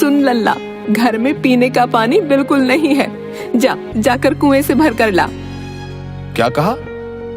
सुन लल्ला, घर में पीने का पानी बिल्कुल नहीं है। जाकर कुएं से भर कर ला। क्या कहा?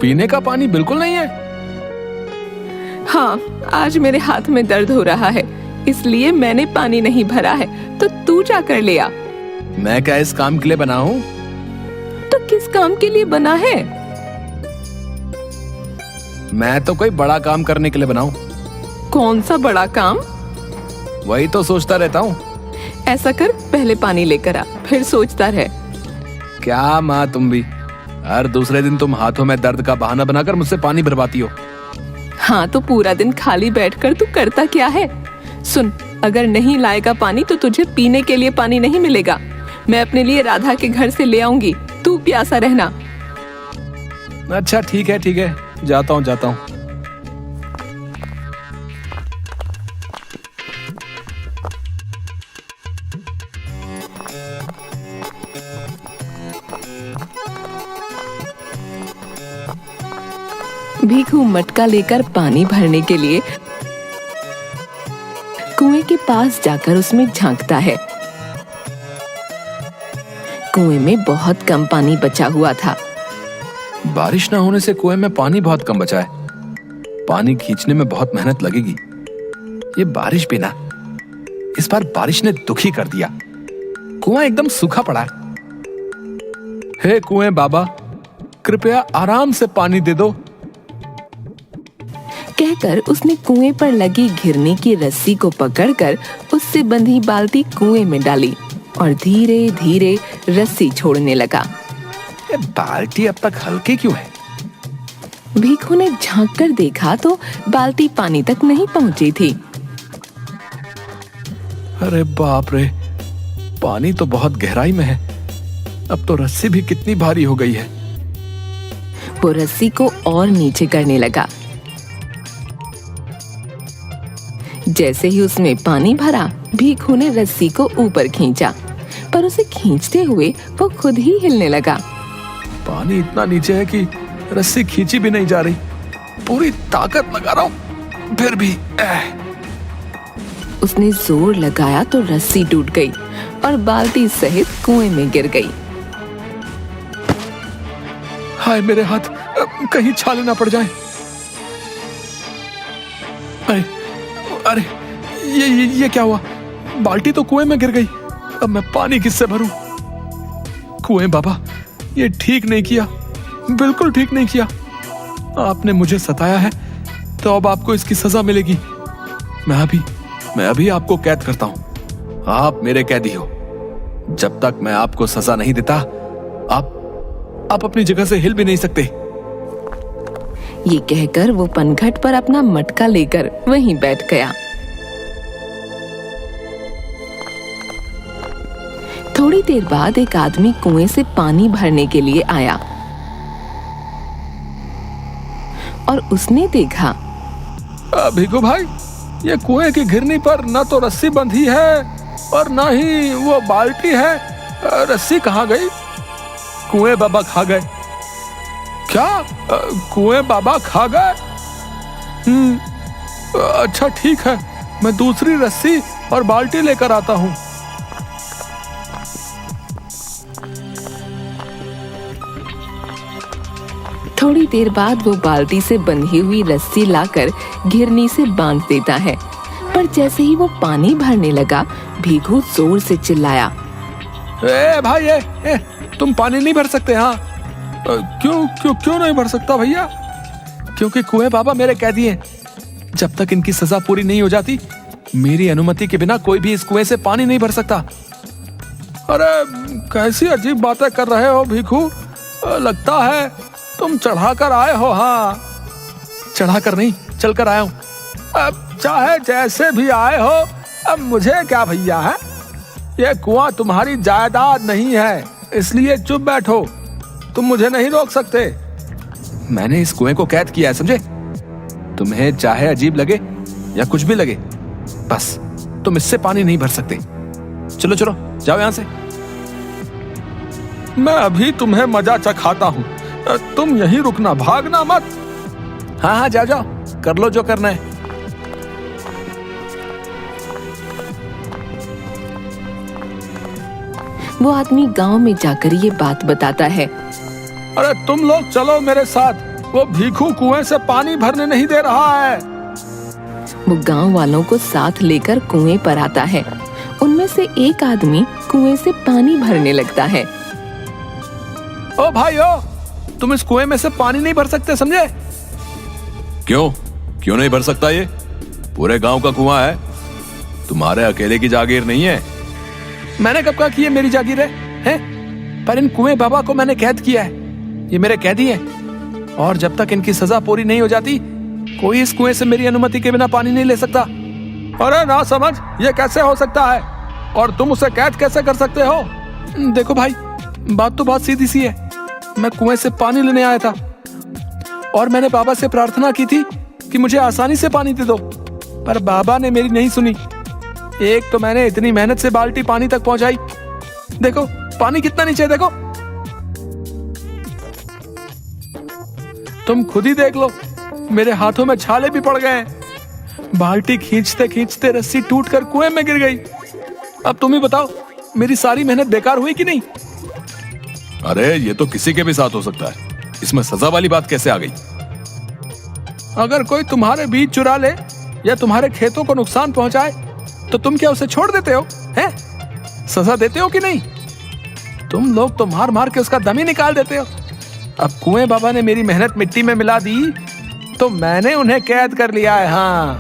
पीने का पानी बिल्कुल नहीं है? हाँ, आज मेरे हाथ में दर्द हो रहा है, इसलिए मैंने पानी नहीं भरा है, तो तू जाकर ले आ। मैं क्या इस काम के लिए बना हूँ? तो किस काम के लिए बना है? मैं तो कोई बड़ा काम करने के लिए बना हूँ। कौन सा बड़ा काम? वही तो सोचता रहता हूँ। ऐसा कर, पहले पानी लेकर आ, फिर सोचता रह। क्या माँ तुम भी, हर दूसरे दिन तुम हाथों में दर्द का बहाना बनाकर मुझसे पानी भरवाती हो। हाँ, तो पूरा दिन खाली बैठकर तू करता क्या है? सुन, अगर नहीं लाएगा पानी तो तुझे पीने के लिए पानी नहीं मिलेगा। मैं अपने लिए राधा के घर से ले आऊंगी, तू प्यासा रहना। अच्छा ठीक है, जाता हूँ। भीखू मटका लेकर पानी भरने के लिए कुएं के पास जाकर उसमें झांकता है। कुएं में बहुत कम पानी बचा हुआ था। बारिश ना होने से कुएं में पानी बहुत कम बचा है। पानी खींचने में बहुत मेहनत लगेगी। ये बारिश भी ना, इस बार बारिश ने दुखी कर दिया। कुआं एकदम सूखा पड़ा है। हे कुएं बाबा, कृपया आराम से पानी दे दो। कहकर उसने कुएं पर लगी घिरनी की रस्सी को पकड़कर उससे बंधी बाल्टी कुएं में डाली और धीरे धीरे रस्सी छोड़ने लगा। ये बाल्टी अब तक हल्की क्यों है? भीखू ने झांक कर देखा तो बाल्टी पानी तक नहीं पहुंची थी। अरे बाप रे, पानी तो बहुत गहराई में है। अब तो रस्सी भी कितनी भारी हो गई है। वो रस्सी को और नीचे करने लगा। जैसे ही उसमें पानी भरा, भीखू ने रस्सी को ऊपर खींचा, पर उसे खींचते हुए वो खुद ही हिलने लगा। पानी इतना नीचे है कि रस्सी खींची भी नहीं जा रही। पूरी ताकत लगा रहा हूँ, फिर भी उसने जोर लगाया तो रस्सी टूट गई और बाल्टी सहित कुएं में गिर गई। हाय मेरे हाथ, कहीं छाले ना पड़ जाए। अरे ये क्या हुआ? बाल्टी तो कुएं में गिर गई। अब मैं पानी किससे भरूं? कुएं बाबा, ये ठीक नहीं किया, बिल्कुल ठीक नहीं किया। आपने मुझे सताया है तो अब आपको इसकी सजा मिलेगी। मैं अभी आपको कैद करता हूं। आप मेरे कैदी हो। जब तक मैं आपको सजा नहीं देता, आप अपनी जगह से हिल भी नहीं सकते। ये कहकर वो पनघट पर अपना मटका लेकर वहीं बैठ गया। थोड़ी देर बाद एक आदमी कुएं से पानी भरने के लिए आया और उसने देखा, भीखू भाई, ये कुएं की घिरनी पर न तो रस्सी बंधी है और न ही वो बाल्टी है। रस्सी कहाँ गई? कुएं बाबा खा गए। क्या? कुएं बाबा खा गए? अच्छा ठीक है, मैं दूसरी रस्सी और बाल्टी लेकर आता हूँ। थोड़ी देर बाद वो बाल्टी से बंधी हुई रस्सी लाकर घिरनी से बांध देता है, पर जैसे ही वो पानी भरने लगा, भीखू जोर से चिल्लाया, ए भाई, तुम पानी नहीं भर सकते। हाँ, क्यों नहीं भर सकता भैया? क्योंकि कुएं बाबा मेरे कैदी हैं। जब तक इनकी सजा पूरी नहीं हो जाती, मेरी अनुमति के बिना कोई भी इस कुएं से पानी नहीं भर सकता। अरे कैसी अजीब बातें कर रहे हो भीखू, लगता है तुम चढ़ाकर आए हो। हाँ, चढ़ाकर नहीं, चलकर आया हूँ। अब चाहे जैसे भी आए हो, अब मुझे क्या भैया है। ये कुआं तुम्हारी जायदाद नहीं है, इसलिए चुप बैठो। तुम मुझे नहीं रोक सकते। मैंने इस कुएं को कैद किया है, समझे? तुम्हें चाहे अजीब लगे या कुछ भी लगे, बस तुम इससे पानी नहीं भर सकते। चलो चलो, जाओ यहां से। मैं अभी तुम्हें मजा चखाता हूँ, तुम यहीं रुकना, भागना मत। हाँ, जाओ जाओ, कर लो जो करना है। वो आदमी गांव में जाकर ये बात बताता है। अरे तुम लोग चलो मेरे साथ, वो भीखू कुएं से पानी भरने नहीं दे रहा है। वो गांव वालों को साथ लेकर कुएं पर आता है। उनमें से एक आदमी कुएं से पानी भरने लगता है। ओ भाई ओ, तुम इस कुएं में से पानी नहीं भर सकते, समझे? क्यों नहीं भर सकता? ये पूरे गांव का कुआं है, तुम्हारे अकेले की जागीर नहीं है। मैंने कब कहा कि ये मेरी जागीर है? पर इन कुएं बाबा को मैंने कैद किया है, ये मेरे कैदी हैं। और जब तक इनकी सजा पूरी नहीं हो जाती, कोई इस कुएं से मेरी अनुमति के बिना पानी नहीं ले सकता। अरे ना समझ, ये कैसे हो सकता है? और तुम उसे कैद कैसे कर सकते हो? देखो भाई, बात तो बहुत सीधी सी है। मैं कुएं से पानी लेने आया था और मैंने बाबा से प्रार्थना की थी कि मुझे आसानी से पानी दे दो, पर बाबा ने मेरी नहीं सुनी। एक तो मैंने इतनी मेहनत से बाल्टी पानी तक पहुंचाई, देखो पानी कितना नीचे है, देखो। तुम खुद ही देख लो, मेरे हाथों में छाले भी पड़ गए हैं। बाल्टी खींचते खींचते रस्सी टूटकर कुएं में गिर गई। अब तुम ही बताओ, मेरी सारी मेहनत बेकार हुई कि नहीं? अरे ये तो किसी के भी साथ हो सकता है, इसमें सजा वाली बात कैसे आ गई? अगर कोई तुम्हारे बीज चुरा ले या तुम्हारे खेतों को नुकसान पहुंचाए तो तुम क्या उसे छोड़ देते हो? हैं? सजा देते हो कि नहीं? तुम लोग तो मार मार के उसका दम ही निकाल देते हो। अब कुएं बाबा ने मेरी मेहनत मिट्टी में मिला दी तो मैंने उन्हें कैद कर लिया है। हाँ।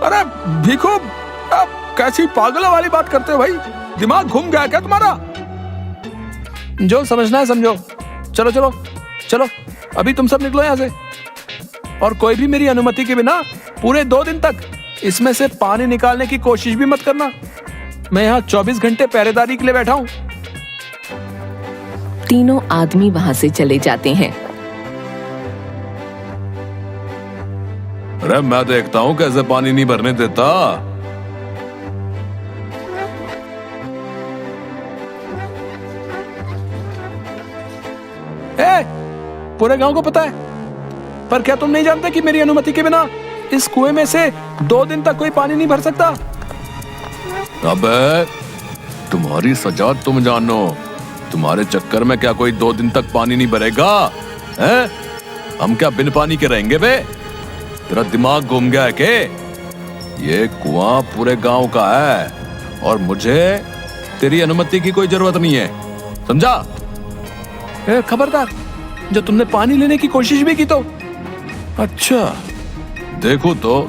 अरे भीखू, अब कैसी पागलों वाली बात करते हो भाई? दिमाग घूम गया क्या तुम्हारा? जो समझना है समझो। चलो चलो चलो, अभी तुम सब निकलो यहाँ से। और कोई भी मेरी अनुमति के बिना पूरे 2 दिन तक इसमें से पानी निकालने की कोशिश भी मत करना। मैं यहाँ 24 घंटे पहरेदारी के लिए बैठा हूँ। तीनों आदमी वहां से चले जाते हैं। अरे मैं देखता हूँ कैसे पानी नहीं भरने देता। पूरे गांव को पता है, पर क्या तुम नहीं जानते कि मेरी अनुमति के बिना इस कुएं में से 2 दिन तक कोई पानी नहीं भर सकता? अबे तुम्हारी सजा तुम जानो, तुम्हारे चक्कर में क्या कोई 2 दिन तक पानी नहीं भरेगा? हैं? हम क्या बिन पानी के रहेंगे बे? तेरा दिमाग घूम गया है के? ये कुआं पूरे गांव का है और मुझे तेरी अनुमति की कोई जरूरत नहीं है, समझा? खबरदार, जो तुमने पानी लेने की कोशिश भी की तो। अच्छा, देखो तो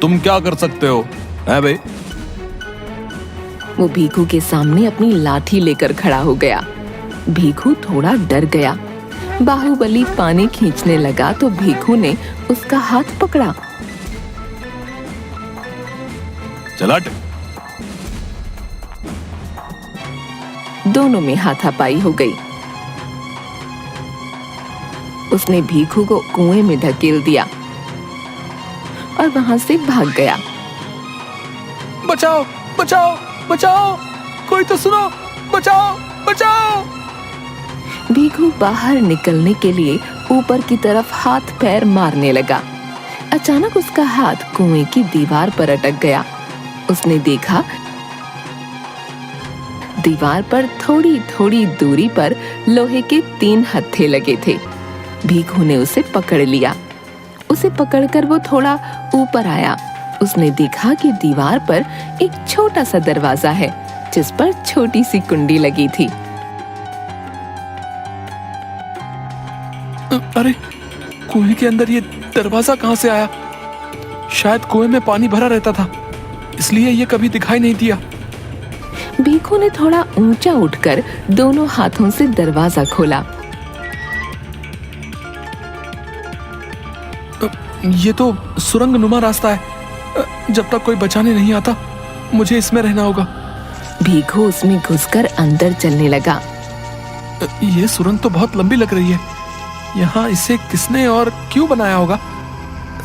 तुम क्या कर सकते हो, है भाई? वो भीखू के सामने अपनी लाठी लेकर खड़ा हो गया। भीखू थोड़ा डर गया। बाहुबली पानी खींचने लगा तो भीखू ने उसका हाथ पकड़ा। चल हट। दोनों में हाथापाई हो गई। उसने भीखू को कुएं में धकेल दिया और वहां से भाग गया। बचाओ बचाओ बचाओ, कोई तो सुनो, बचाओ बचाओ। भीखू बाहर निकलने के लिए ऊपर की तरफ हाथ पैर मारने लगा। अचानक उसका हाथ कुएं की दीवार पर अटक गया। उसने देखा दीवार पर थोड़ी थोड़ी दूरी पर लोहे के 3 हत्थे लगे थे। भीखू ने उसे पकड़ लिया। उसे पकड़कर वो थोड़ा ऊपर आया। उसने देखा कि दीवार पर एक छोटा सा दरवाजा है जिस पर छोटी सी कुंडी लगी थी। अरे कुएं के अंदर ये दरवाजा कहां से आया? शायद कुएं में पानी भरा रहता था, इसलिए ये कभी दिखाई नहीं दिया। भीखू ने थोड़ा ऊंचा उठकर दोनों हाथों से दरवाजा खोला। ये तो सुरंग नुमा रास्ता है। जब तक कोई बचाने नहीं आता, मुझे इसमें रहना होगा। भीखू उसमें घुसकर अंदर चलने लगा। ये सुरंग तो बहुत लंबी लग रही है। यहाँ इसे किसने और क्यों बनाया होगा?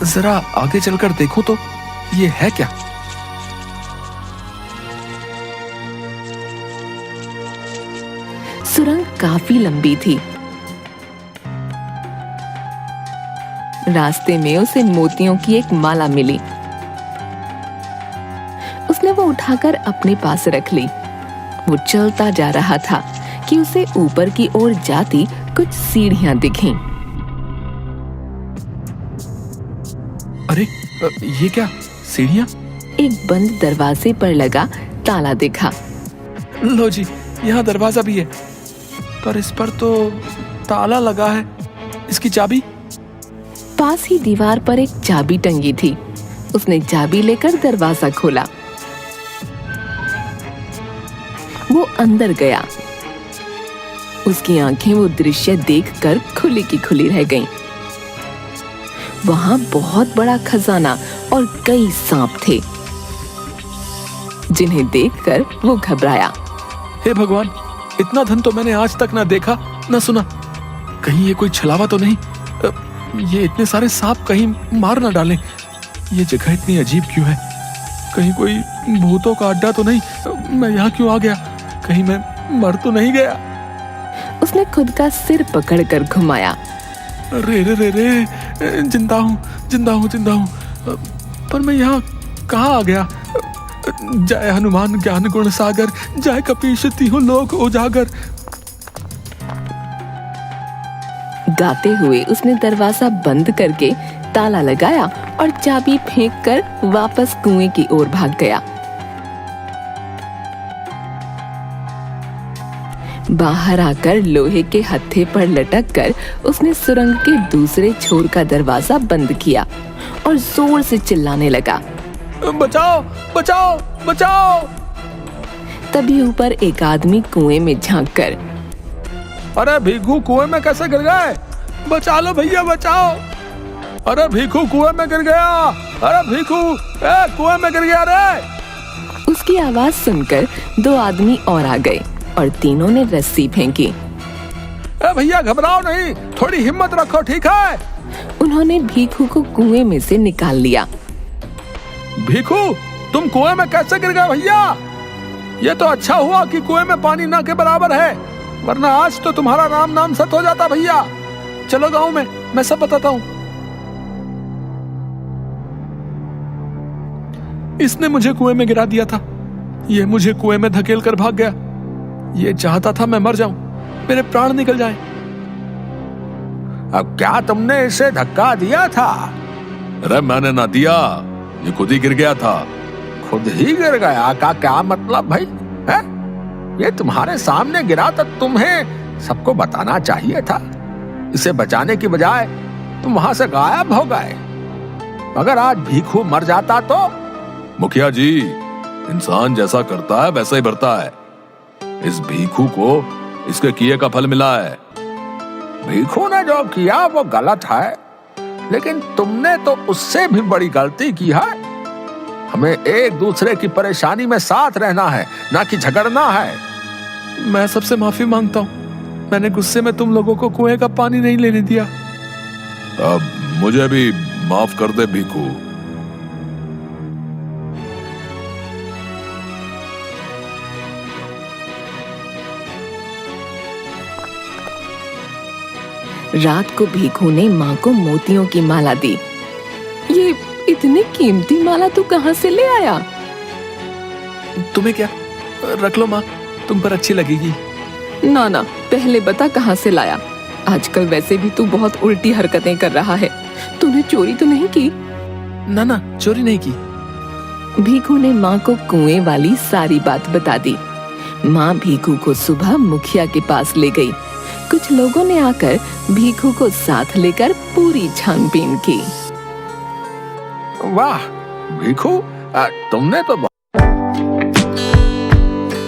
जरा आगे चलकर देखूं तो ये है क्या? सुरंग काफी लंबी थी। रास्ते में उसे मोतियों की एक माला मिली। उसने वो उठाकर अपने पास रख ली। वो चलता जा रहा था कि उसे ऊपर की ओर जाती कुछ सीढ़ियां दिखीं। अरे ये क्या सीढ़ियां? एक बंद दरवाजे पर लगा ताला दिखा। लो जी, यहाँ दरवाजा भी है, पर इस पर तो ताला लगा है। इसकी चाबी? पास ही दीवार पर एक चाबी टंगी थी। उसने चाबी लेकर दरवाजा खोला। वो अंदर गया। उसकी आंखें वो दृश्य देखकर खुली की खुली रह गईं। वहां बहुत बड़ा खजाना और कई सांप थे, जिन्हें देखकर वो घबराया। हे भगवान, इतना धन तो मैंने आज तक ना देखा ना सुना। कहीं ये कोई छलावा तो नहीं? ये इतने सारे सांप कहीं मार ना डालें। ये जगह इतनी अजीब क्यों है? कहीं कोई भूतों का अड्डा तो नहीं? मैं यहाँ क्यों आ गया? कहीं मैं मर तो नहीं गया? उसने खुद का सिर पकड़कर घुमाया। रे रे रे रे, जिंदा हूँ, जिंदा हूँ, जिंदा हूँ। पर मैं यहाँ कहाँ आ गया? जय हनुमान ज्ञान गुण सागर, जय कपीश तिहुँ लोक उजागर। गाते हुए उसने दरवाजा बंद करके ताला लगाया और चाबी फेंककर वापस कुएं की ओर भाग गया। बाहर आकर लोहे के हत्थे पर लटककर उसने सुरंग के दूसरे छोर का दरवाजा बंद किया और जोर से चिल्लाने लगा, बचाओ बचाओ बचाओ। तभी ऊपर एक आदमी कुएं में झांककर, अरे भीखू कुएं में कैसे गिर गए? बचा लो भैया, बचाओ। अरे भीखू कुएं में गिर गया। अरे भीखू कुएं में गिर गया रे। उसकी आवाज सुनकर दो आदमी और आ गए और तीनों ने रस्सी फेंकी। भैया घबराओ नहीं, थोड़ी हिम्मत रखो, ठीक है? उन्होंने भीखू को कुएं में से निकाल लिया। भीखू, तुम कुएं में कैसे गिर गए भैया? ये तो अच्छा हुआ कि कुएं में पानी ना के बराबर है, वरना आज तो तुम्हारा राम नाम सत हो जाता भैया। चलो गांव में, मैं सब बताता हूँ। इसने मुझे कुएं में गिरा दिया था। ये मुझे कुएं में धकेल कर भाग गया। ये चाहता था मैं मर जाऊं, मेरे प्राण निकल जाएं। अब क्या तुमने इसे धक्का दिया था? अरे मैंने ना दिया, ये खुद ही गिर गया था। खुद ही गिर गया का क्या मतलब भाई? है? ये तुम्हारे सामने गिरा तो तुम्हें सबको बताना चाहिए था। इसे बचाने की बजाय तुम वहां से गायब हो गए। अगर आज भीखू मर जाता तो? मुखिया जी, इंसान जैसा करता है वैसा ही भरता है। इस भीखू को इसके किए का फल मिला है। भीखू ने जो किया वो गलत है, लेकिन तुमने तो उससे भी बड़ी गलती की है। हमें एक दूसरे की परेशानी में साथ रहना है, ना कि झगड़ना है। मैं सबसे माफी मांगता हूँ। मैंने गुस्से में तुम लोगों को कुएं का पानी नहीं लेने दिया। अब मुझे भी माफ कर दे भीखू। रात को भीखू ने माँ को मोतियों की माला दी। ये इतनी कीमती माला तू कहाँ से ले आया? तुम्हें क्या, रख लो माँ, तुम पर अच्छी लगेगी। ना ना, पहले बता कहाँ से लाया। आजकल वैसे भी तू बहुत उल्टी हरकतें कर रहा है। तूने चोरी तो नहीं की? ना ना, चोरी नहीं की। भीखू ने माँ को कुएं वाली सारी बात बता दी। माँ भीखू को सुबह मुखिया के पास ले गई। कुछ लोगों ने आकर भीखू को साथ लेकर पूरी छानबीन की। वाह भीखू, तुमने तो